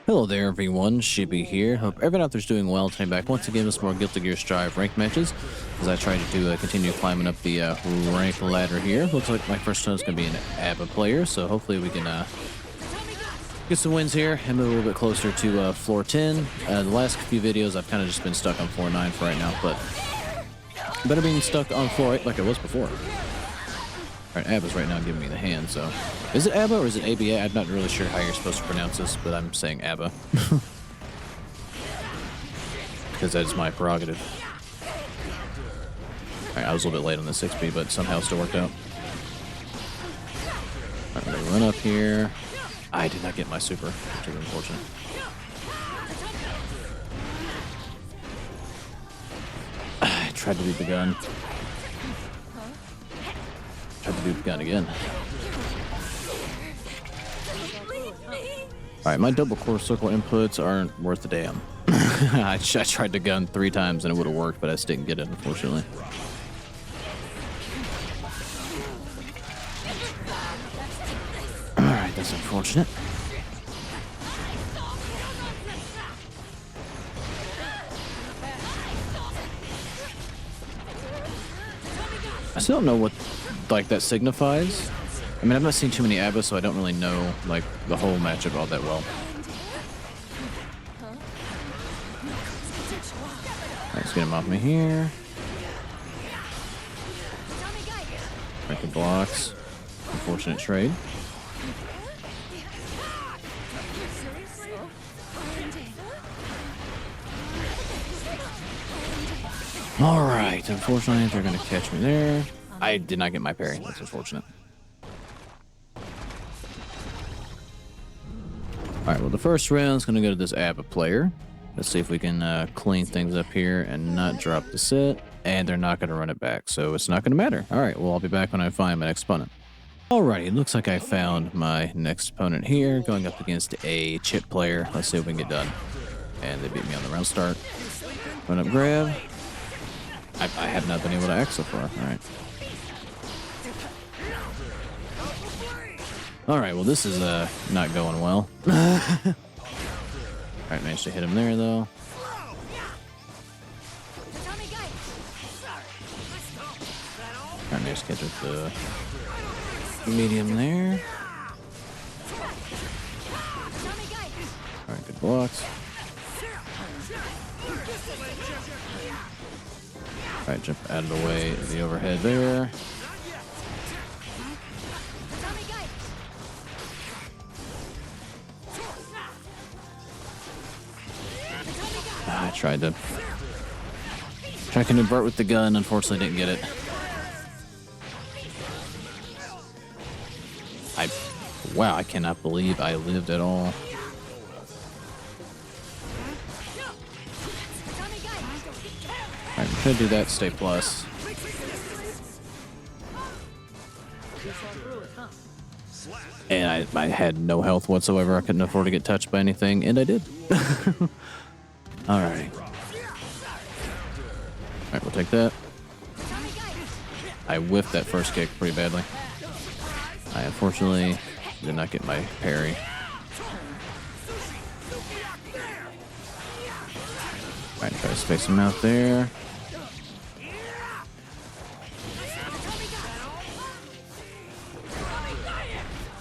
Hello there everyone, Chippy here. Hope everyone out there's doing well. Today back once again with some more Guilty Gear Strive ranked matches as I try to continue climbing up the rank ladder here. Looks like my first time is going to be an ABBA player, so hopefully we can get some wins here and move a little bit closer to floor 10. The last few videos I've kind of just been stuck on floor 9 for right now, but better being stuck on floor 8 like I was before. Alright, ABBA's right now giving me the hand, so... Is it ABBA or is it ABA? I'm not really sure how you're supposed to pronounce this, but I'm saying ABBA. Because that's my prerogative. Alright, I was a little bit late on the 6B, but somehow it still worked out. Alright, I'm gonna run up here. I did not get my super, which is unfortunate. I tried to beat the gun. Tried to do the gun again. Alright, my double core circle inputs aren't worth a damn. I tried the gun 3 times and it would have worked, but I just didn't get it, unfortunately. Alright, that's unfortunate. I still don't know what like that signifies. I mean, I've not seen too many ABBA, so I don't really know like the whole matchup all that well. Alright, let's get him off me here. Breaking blocks. Unfortunate trade. Alright, unfortunately they're gonna catch me there. I did not get my parry. That's unfortunate. Alright, well the first round is going to go to this ABBA player. Let's see if we can clean things up here and not drop the set. And they're not going to run it back, so it's not going to matter. Alright, well I'll be back when I find my next opponent. Alrighty, it looks like I found my next opponent here, going up against a Chipp player. Let's see if we can get done. And they beat me on the round start. Run up grab. I have not been able to act so far. Alright. Alright, well this is not going well. Alright, managed to hit him there though. Alright, managed to catch with the medium there. Alright, good blocks. Alright, jump out of the way of the overhead there. I tried to convert with the gun, unfortunately didn't get it. Wow, I cannot believe I lived at all. Alright, I'm trying to do that, stay plus. And I had no health whatsoever, I couldn't afford to get touched by anything, and I did. Alright. Alright, we'll take that. I whiffed that first kick pretty badly. I unfortunately did not get my parry. Alright, try to space him out there.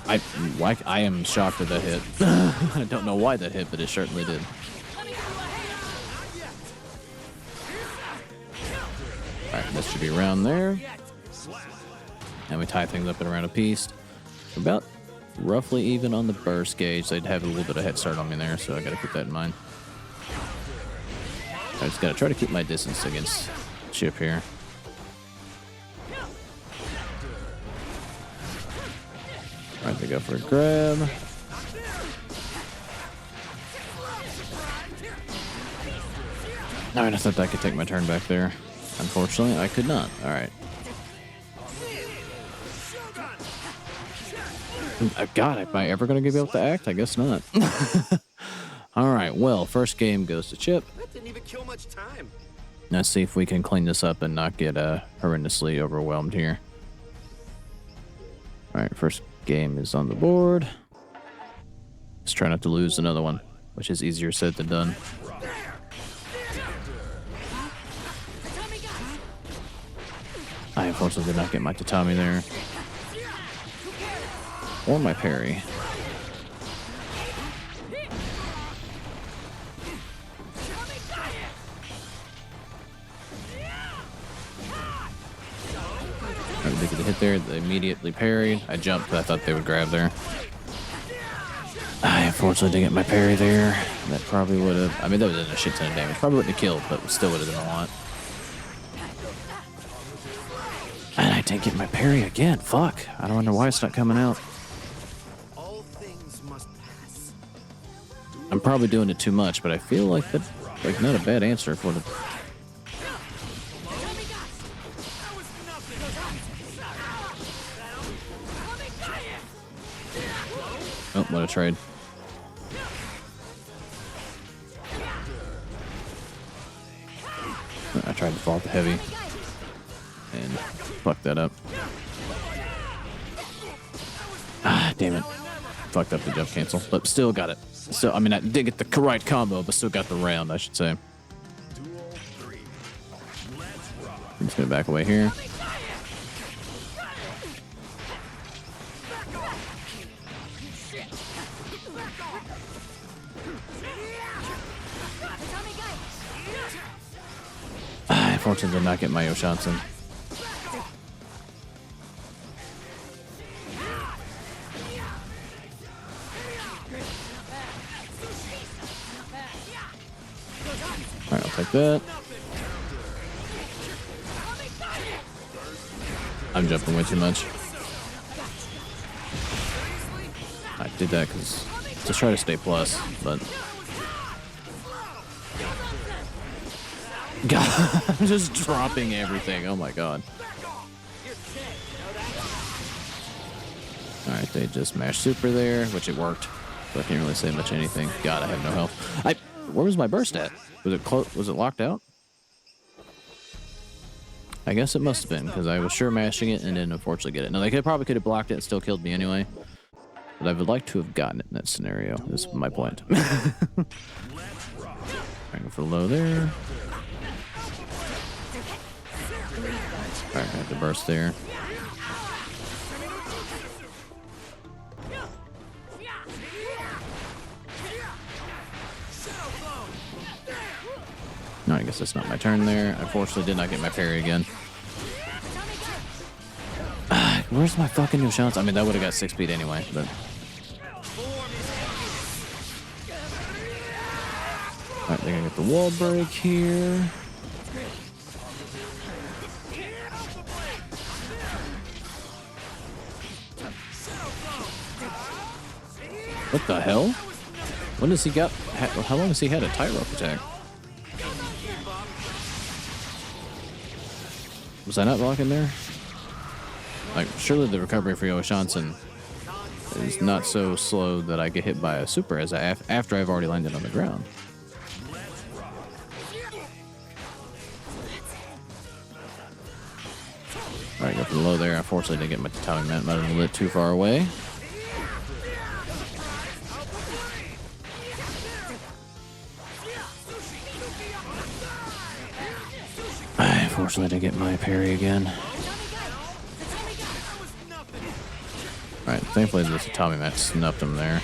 I am shocked that that hit. I don't know why that hit, but it certainly did. Alright, this should be around there. And we tie things up at around a piece. About roughly even on the burst gauge. They'd have a little bit of head start on me there, so I gotta keep that in mind. I just gotta try to keep my distance against Chipp here. Alright, they go for a grab. Alright, I thought I could take my turn back there. Unfortunately, I could not. Alright. God, am I ever going to be able to act? I guess not. Alright, well, first game goes to Chipp. That didn't even kill much time. Let's see if we can clean this up and not get horrendously overwhelmed here. Alright, first game is on the board. Let's try not to lose another one. which is easier said than done. I unfortunately did not get my tatami there. Or my parry. Alright, they get a hit there. They immediately parried. I jumped, but I thought they would grab there. I unfortunately didn't get my parry there. That probably would have... I mean, that would have done a shit ton of damage. Probably wouldn't have killed, but still would have done a lot. And I didn't get my parry again. Fuck. I don't wonder why it's not coming out. I'm probably doing it too much, but I feel like that's like not a bad answer for the... Oh, what a trade. I tried to fall with the heavy and fucked that up. Ah, damn it. Fucked up the jump cancel, but still got it. So, I mean, I did get the right combo, but still got the round, I should say. I'm just gonna back away here. I unfortunately did not get my Yoshansen. Alright, I'll take that. I'm jumping way too much. I did that because to try to stay plus, but God, I'm just dropping everything. Oh my God. Alright, they just mashed super there, which it worked. But I can't really say much anything. God, I have no health. Where was my burst at? Was it close? Was it locked out? I guess it must have been, because I was sure mashing it and didn't unfortunately get it. Now, they probably could have blocked it and still killed me anyway. But I would like to have gotten it in that scenario. This is my point. I go for low there. Alright, I have to burst there. No, I guess that's not my turn there. Unfortunately, did not get my parry again. Where's my fucking new shots? I mean, that would have got 6 speed anyway, but... Alright, they're gonna get the wall break here. What the hell? When does he got... How long has he had a tie rope attack? Was I not blocking there? Like, surely the recovery for Yoshansen is not so slow that I get hit by a super as after I've already landed on the ground. Alright, go for the low there. Unfortunately, didn't get my tatami mat. Might have been a little too far away. Unfortunately, I didn't get my parry again. Alright, thankfully the tatami mat snuffed him there.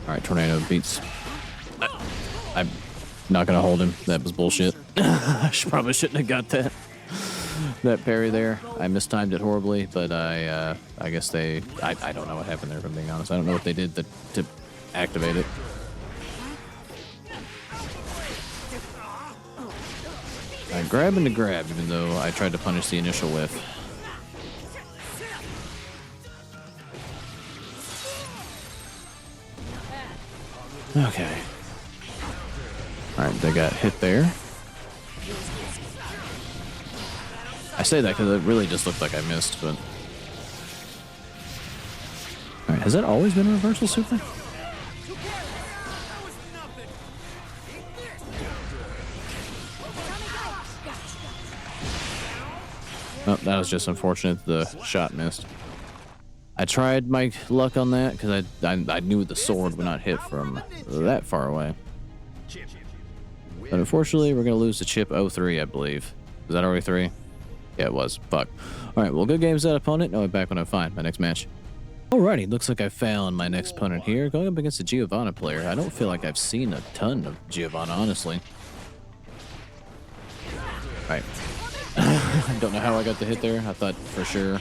Alright, tornado beats. I'm not gonna hold him. That was bullshit. I probably shouldn't have got that parry there. I mistimed it horribly, but I guess I don't know what happened there, if I'm being honest. I don't know what they did to activate it. I grab into grab, even though I tried to punish the initial whiff. Okay. Alright, they got hit there. I say that because it really just looked like I missed, but... Alright, has that always been a reversal super? Oh, that was just unfortunate. The shot missed. I tried my luck on that because I knew the sword would not hit from that far away. But unfortunately, we're going to lose to Chipp 03, I believe. Was that already 3? Yeah, it was. Fuck. All right, well, good games that opponent. I'll be back when I find my next match. Alrighty, looks like I found my next opponent here. Going up against a Giovanna player. I don't feel like I've seen a ton of Giovanna, honestly. Right. I don't know how I got the hit there. I thought for sure.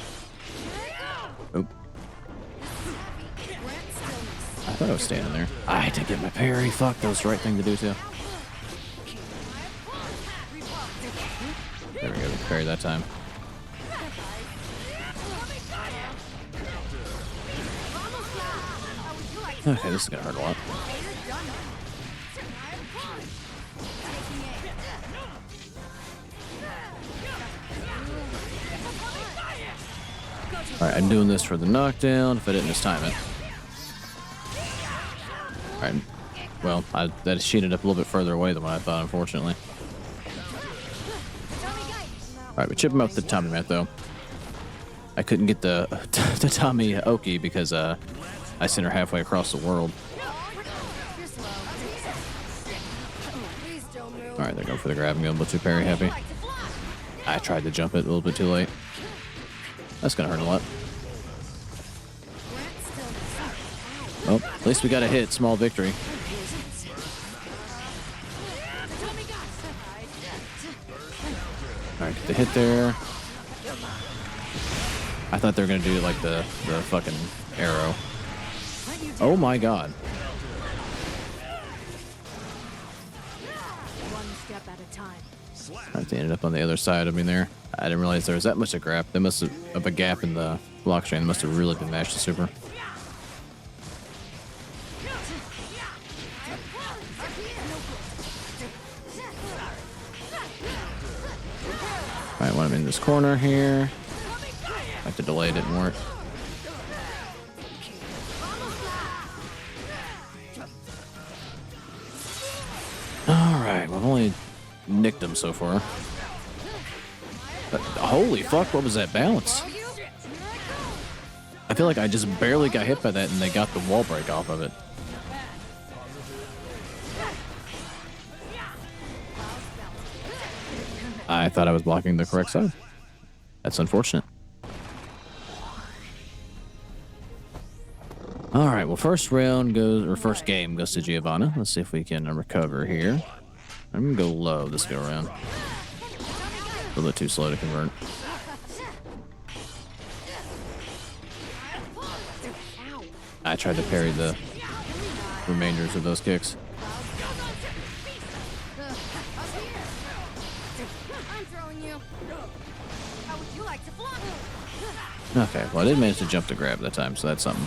Oop. I thought I was standing there. I didn't get my parry. Fuck, that was the right thing to do too. There we go, parry that time. Okay, this is gonna hurt a lot. Alright, I'm doing this for the knockdown if I didn't mistime it. Alright, well, that sheeted up a little bit further away than what I thought, unfortunately. Alright, we chip him up the Tommy mat, though. I couldn't get the Tommy Oki because I sent her halfway across the world. Alright, they're going for the grab and go a little too parry happy. I tried to jump it a little bit too late. That's gonna hurt a lot. Oh, at least we got a hit. Small victory. Alright, get the hit there. I thought they were gonna do like the fucking arrow. Oh my god. Step at a time. Alright, they ended up on the other side of me there. I didn't realize there was that much of gap. They must have of a gap in the block chain. They must have really been mashed to super. Alright, when I'm in this corner here. Like the delay didn't work. Alright, well, I've only nicked him so far. But, holy fuck, what was that bounce? I feel like I just barely got hit by that and they got the wall break off of it. I thought I was blocking the correct side. That's unfortunate. Alright, well, first round goes, or first game goes to Giovanna. Let's see if we can recover here. I'm gonna go low this go around. A little bit too slow to convert. I tried to parry the remainders of those kicks. Okay, well, I did manage to jump to grab that time, so that's something.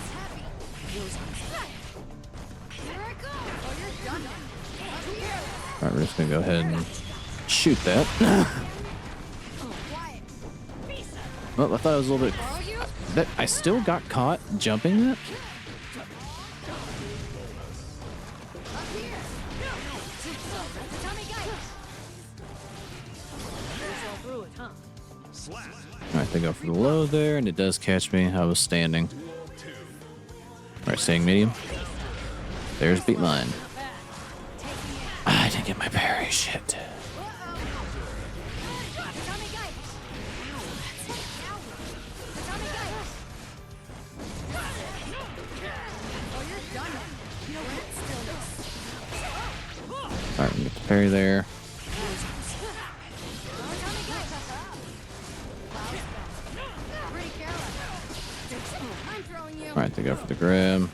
Alright, we're just gonna go ahead and shoot that. Well, I thought it was a little bit... I still got caught jumping that? Alright, they go for the low there, and it does catch me. I was standing. Alright, staying medium. There's beat mine. I didn't get my parry, shit. Alright, we get the parry there. Alright, they go for the grab.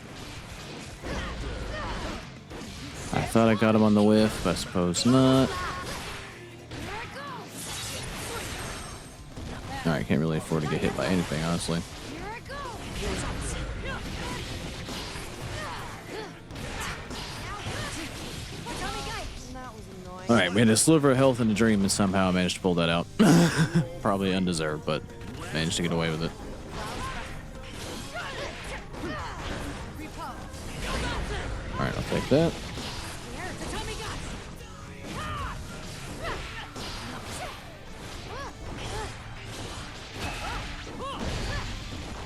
I thought I got him on the whiff, but I suppose not. Alright, can't really afford to get hit by anything, honestly. Alright, we had a sliver of health in a dream and somehow I managed to pull that out. Probably undeserved, but managed to get away with it. Alright, I'll take that.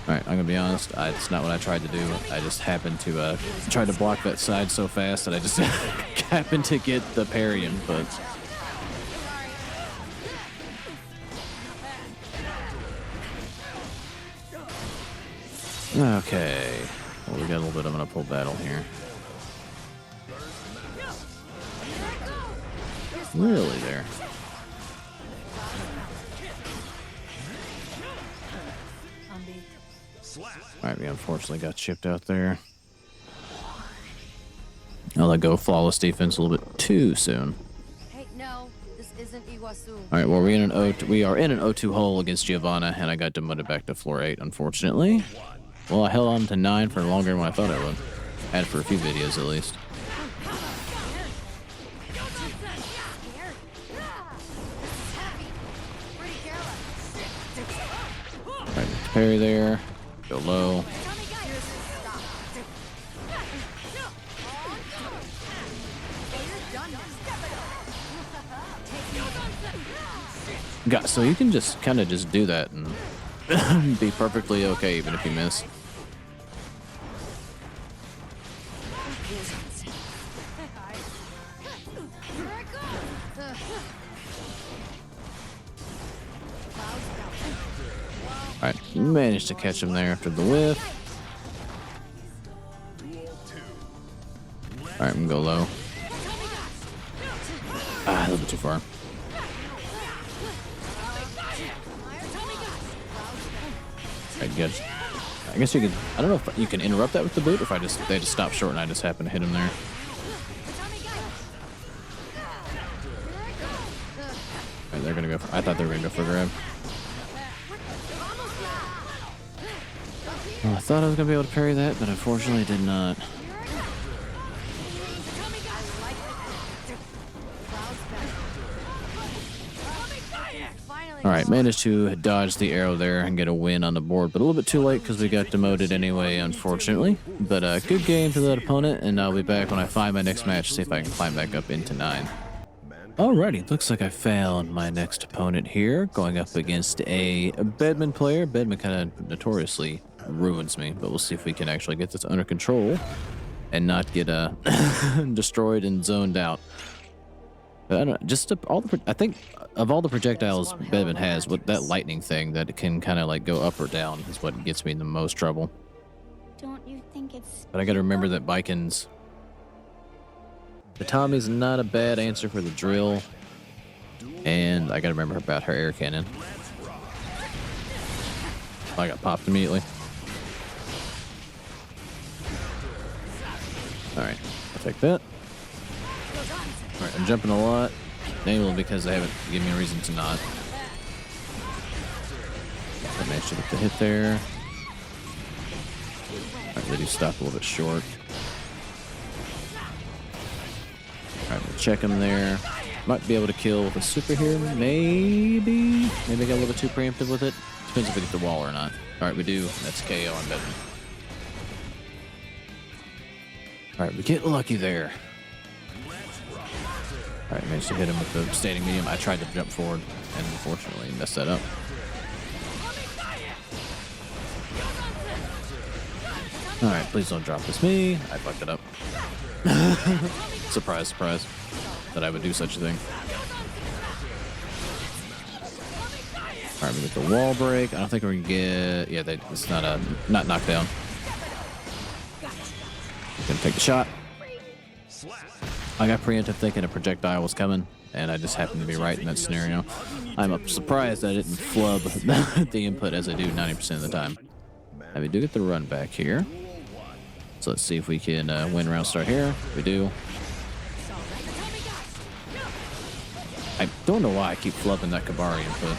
Alright, I'm gonna be honest, it's not what I tried to do. I just happened to try to block that side so fast that I just happened to get the parry input. Okay. Well, we got a little bit of an uphill battle here. Really there. Alright, we unfortunately got chipped out there. I'll let go flawless defense a little bit too soon. Hey, no, this isn't Iguazu. Alright, well we are in an 0-2 hole against Giovanna, and I got demoted back to floor 8, unfortunately. Well, I held on to 9 for longer than what I thought I would. Had for a few videos at least. Alright, parry there. Go low. So you can just kind of just do that and be perfectly okay even if you miss. Alright, managed to catch him there after the whiff. Alright, I'm gonna go low. A little bit too far. Alright, good. I guess you could, I don't know if you can interrupt that with the boot, or if they just stop short and I just happen to hit him there. Alright, they're gonna go for, I thought they were gonna go for a grab. Well, I thought I was gonna be able to parry that, but unfortunately did not. Alright, managed to dodge the arrow there and get a win on the board, but a little bit too late because we got demoted anyway, unfortunately. But good game to that opponent, and I'll be back when I find my next match, see if I can climb back up into 9. Alrighty, looks like I found my next opponent here, going up against a Bedman player. Bedman kind of notoriously ruins me, but we'll see if we can actually get this under control and not get destroyed and zoned out. But I don't know, just I think of all the projectiles Bedman has, with that lightning thing that it can kind of like go up or down is what gets me in the most trouble. Don't you think it's... But I gotta remember that baiken's... The Tommy's not a bad answer for the drill. And I gotta remember about her air cannon. I got popped immediately. Alright, I'll take that. Alright, I'm jumping a lot. Mainly because they haven't given me a reason to not. I managed to get the hit there. Alright, they do stop a little bit short. Alright, we'll check him there. Might be able to kill with a super here, maybe. Maybe I got a little bit too preemptive with it. Depends if we get the wall or not. Alright, we do. That's KO on Bedman. Alright, we get lucky there. Alright, managed to hit him with the standing medium. I tried to jump forward and unfortunately messed that up. Alright, please don't drop this me. I fucked it up. Surprise, surprise. That I would do such a thing. Alright, we get the wall break. I don't think we're gonna get... Yeah, it's not knocked down. Gonna take the shot. I got preemptive thinking a projectile was coming, and I just happened to be right in that scenario. I'm surprised I didn't flub the input as I do 90% of the time. And we do get the run back here. So let's see if we can win round start here. We do. I don't know why I keep flubbing that Kabari input.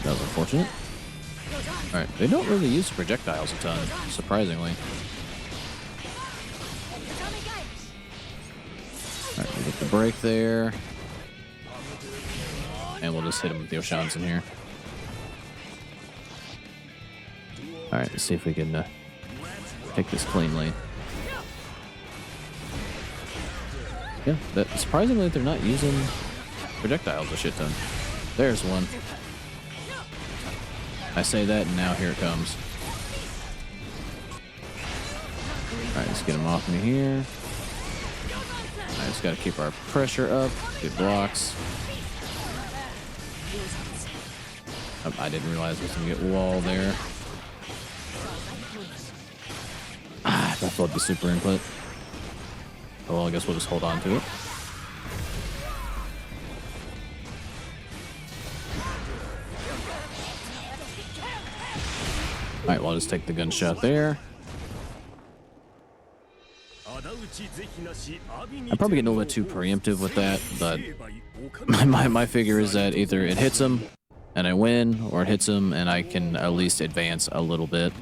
That was unfortunate. Alright, they don't really use projectiles a ton, surprisingly. Alright, we get the break there. And we'll just hit him with the Oshans in here. Alright, let's see if we can take this cleanly. Yeah, surprisingly they're not using projectiles a shit ton. There's one. I say that, and now here it comes. Alright, let's get him off me here. I just gotta keep our pressure up. Good blocks. Oh, I didn't realize I was gonna get wall there. That flubbed the super input. Oh, well, I guess we'll just hold on to it. Alright, well, I'll just take the gunshot there. I'm probably getting a little bit too preemptive with that, but my figure is that either it hits him and I win, or it hits him and I can at least advance a little bit.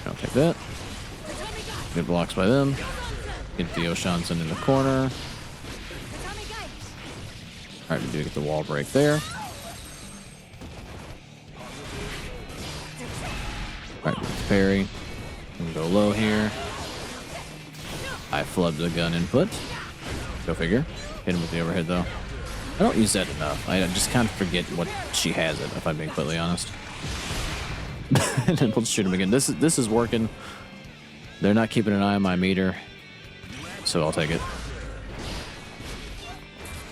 I'll take that. Good blocks by them. Get the Oshansen in the corner. Alright, we do get the wall break there. Alright, parry. I'm gonna go low here. I flubbed the gun input. Go figure. Hit him with the overhead though. I don't use that enough. I just kind of forget what she has it, if I'm being completely honest. And then we'll shoot him again. This is working. They're not keeping an eye on my meter, so I'll take it.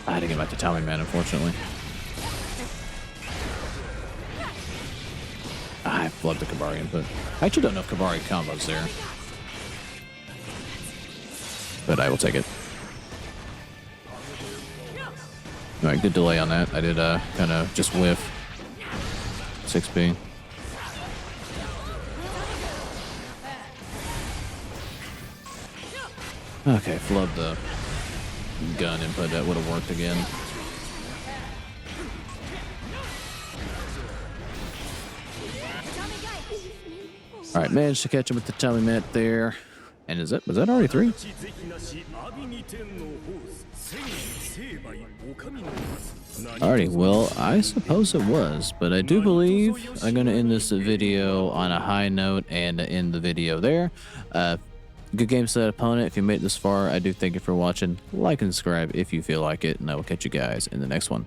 I had to get back to Tommy Man, unfortunately. I flubbed the Kabari input. I actually don't know if Kabari combos there, but I will take it. All right, good delay on that. I did kind of just whiff 6B. Okay, flub the gun input. That would have worked again. All right, managed to catch him with the Tommy Mat there. And was that already 3? Alrighty, well, I suppose it was, but I do believe I'm going to end this video on a high note and end the video there. Good game to that opponent. If you made it this far, I do thank you for watching. Like and subscribe if you feel like it, and I will catch you guys in the next one.